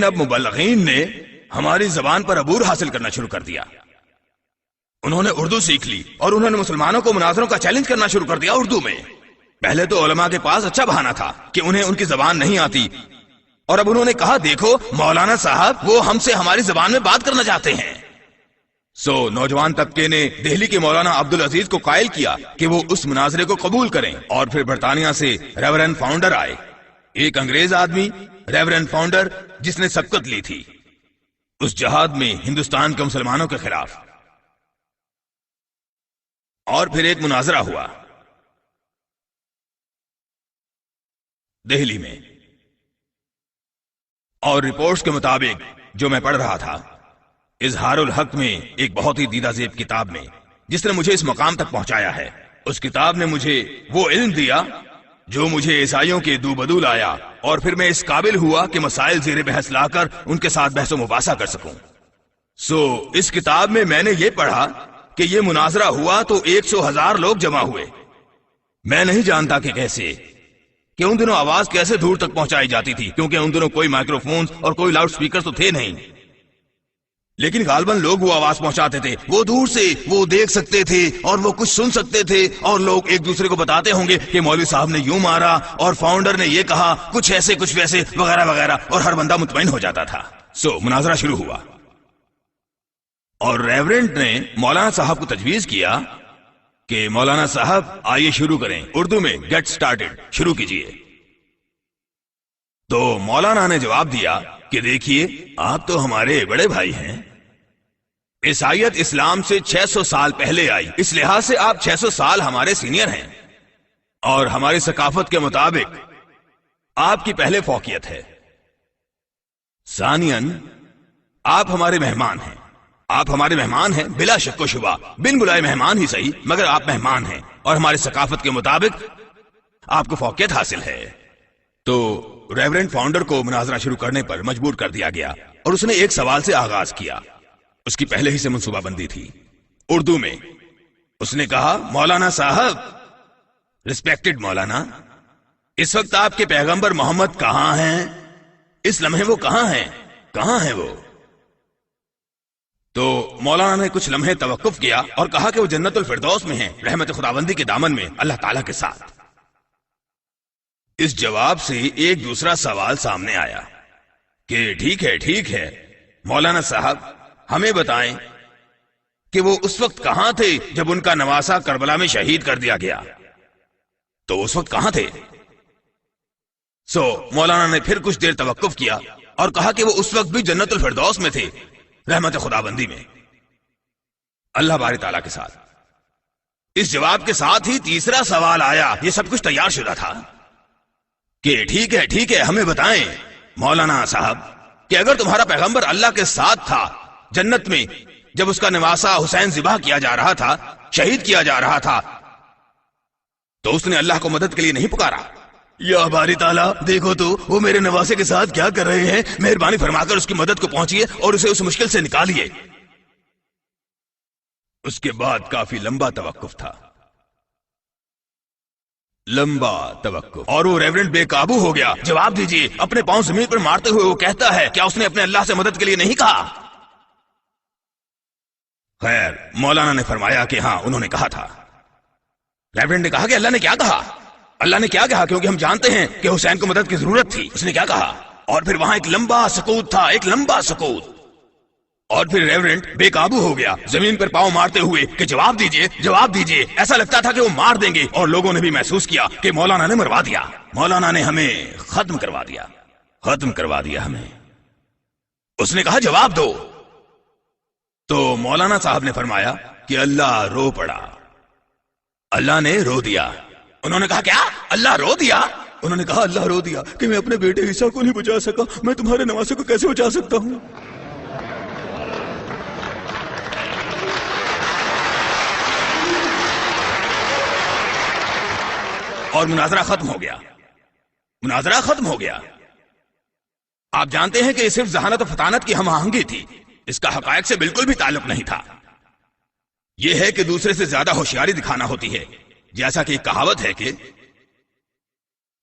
اب مبلغین نے ہماری زبان پر عبور حاصل کرنا شروع کر دیا. انہوں نے اردو سیکھ لی اور انہوں نے مسلمانوں کو مناظروں کا چیلنج کرنا شروع کر دیا اردو میں. پہلے تو علماء کے پاس اچھا بہانہ تھا کہ انہیں ان کی زبان نہیں آتی، اور اب انہوں نے کہا دیکھو مولانا صاحب وہ ہم سے ہماری زبان میں بات کرنا چاہتے ہیں. نوجوان طبقے نے دہلی کے مولانا عبدالعزیز کو قائل کیا کہ وہ اس مناظرے کو قبول کریں، اور پھر برطانیہ سے ریورنڈ فاؤنڈر آئے، ایک انگریز آدمی ریورنڈ فاؤنڈر جس نے سبقت لی تھی اس جہاد میں ہندوستان کے مسلمانوں کے خلاف. اور پھر ایک مناظرہ ہوا دہلی میں، اور رپورٹس کے مطابق جو میں پڑھ رہا تھا اظہار الحق میں ایک بہت ہی دیدہ زیب کتاب میں جس نے مجھے اس مقام تک پہنچایا ہے، اس کتاب نے مجھے وہ علم دیا جو مجھے عیسائیوں کے دو بدو لایا، اور پھر میں اس قابل ہوا کہ مسائل زیر بحث لا کر ان کے ساتھ بحث و مباحثہ کر سکوں. اس کتاب میں نے یہ پڑھا کہ یہ مناظرہ ہوا تو 100,000 لوگ جمع ہوئے. میں نہیں جانتا کہ کیسے، کہ ان دنوں آواز کیسے دور تک پہنچائی جاتی تھی، کیونکہ ان دنوں کوئی مائکرو فونز اور کوئی لاؤڈ سپیکر تو تھے نہیں، لیکن غالباً لوگ وہ آواز پہنچاتے تھے. وہ دور سے وہ دیکھ سکتے تھے اور وہ کچھ سن سکتے تھے، اور لوگ ایک دوسرے کو بتاتے ہوں گے کہ مولوی صاحب نے یوں مارا اور فاؤنڈر نے یہ کہا، کچھ ایسے کچھ ویسے وغیرہ وغیرہ، اور ہر بندہ مطمئن ہو جاتا تھا. مناظرہ شروع ہوا، اور ریورنڈ نے مولانا صاحب کو تجویز کیا کہ مولانا صاحب آئیے شروع کریں، اردو میں گیٹ سٹارٹڈ، شروع کیجئے. تو مولانا نے جواب دیا کہ دیکھیے آپ تو ہمارے بڑے بھائی ہیں، عیسائیت اسلام سے 600 سال پہلے آئی، اس لحاظ سے آپ 600 سال ہمارے سینئر ہیں، اور ہماری ثقافت کے مطابق آپ کی پہلے فوقیت ہے. ثانیاً آپ ہمارے مہمان ہیں، آپ ہمارے مہمان ہیں بلا شک و شبہ، بن بلائے مہمان ہی صحیح، مگر آپ مہمان ہیں اور ہماری ثقافت کے مطابق آپ کو فوقیت حاصل ہے. تو ریورنڈ فاؤنڈر کو مناظرہ شروع کرنے پر مجبور کر دیا گیا، اور اس نے ایک سوال سے آغاز کیا. اس کی پہلے ہی سے منصوبہ بندی تھی. اردو میں اس نے کہا مولانا صاحب، ریسپیکٹڈ مولانا، اس وقت آپ کے پیغمبر محمد کہاں ہیں؟ اس لمحے وہ کہاں ہیں؟ کہاں ہیں وہ؟ تو مولانا نے کچھ لمحے توقف کیا اور کہا کہ وہ جنت الفردوس میں ہیں، رحمت خداوندی کے دامن میں اللہ تعالیٰ کے ساتھ. اس جواب سے ایک دوسرا سوال سامنے آیا کہ ٹھیک ہے مولانا صاحب، ہمیں بتائیں کہ وہ اس وقت کہاں تھے جب ان کا نواسا کربلا میں شہید کر دیا گیا. تو اس وقت کہاں تھے؟ مولانا نے پھر کچھ دیر توقف کیا اور کہا کہ وہ اس وقت بھی جنت الفردوس میں تھے، رحمت خداوندی میں اللہ باری تعالیٰ کے ساتھ. اس جواب کے ساتھ ہی تیسرا سوال آیا، یہ سب کچھ تیار شدہ تھا کہ ٹھیک ہے ہمیں بتائیں مولانا صاحب کہ اگر تمہارا پیغمبر اللہ کے ساتھ تھا جنت میں جب اس کا نواسا حسین ذبح کیا جا رہا تھا، شہید کیا جا رہا تھا، تو اس نے اللہ کو مدد کے لیے نہیں پکارا؟ یا باری تعالیٰ دیکھو تو وہ میرے نواسے کے ساتھ کیا کر رہے ہیں، مہربانی فرما کر اس کی مدد کو پہنچیے اور اسے اس مشکل سے نکالیے. اس کے بعد کافی لمبا توقف تھا، لمبا توقف، اور وہ ریورنڈ بے قابو ہو گیا. جواب دیجیے، اپنے پاؤں زمین پر مارتے ہوئے وہ کہتا ہے کیا اس نے اپنے اللہ سے مدد کے لیے نہیں کہا؟ خیر، مولانا نے فرمایا کہ ہاں انہوں نے کہا تھا. ریورنڈ نے کہا کہ اللہ نے کیا کہا؟ اللہ نے کیا کہا؟ کیونکہ ہم جانتے ہیں کہ حسین کو مدد کی ضرورت تھی. اس نے کیا کہا؟ اور پھر وہاں ایک لمبا سکوت تھا، ایک لمبا سکوت، اور پھر ریورنڈ بے قابو ہو گیا زمین پر پاؤں مارتے ہوئے کہ جواب دیجیے. ایسا لگتا تھا کہ وہ مار دیں گے، اور لوگوں نے بھی محسوس کیا کہ مولانا نے مروا دیا، مولانا نے ہمیں ختم کروا دیا ہمیں. اس نے کہا جواب دو. تو مولانا صاحب نے فرمایا کہ اللہ رو پڑا، اللہ نے رو دیا. انہوں نے کہا کیا اللہ رو دیا؟ انہوں نے کہا اللہ رو دیا کہ میں اپنے بیٹے عیسیٰ کو نہیں بچا سکا، میں تمہارے نواسے کو کیسے بچا سکتا ہوں؟ اور مناظرہ ختم ہو گیا. آپ جانتے ہیں کہ یہ صرف ذہانت و فطانت کی ہم آہنگی تھی، اس کا حقائق سے بالکل بھی تعلق نہیں تھا. یہ ہے کہ دوسرے سے زیادہ ہوشیاری دکھانا ہوتی ہے، جیسا کہ ایک کہاوت ہے کہ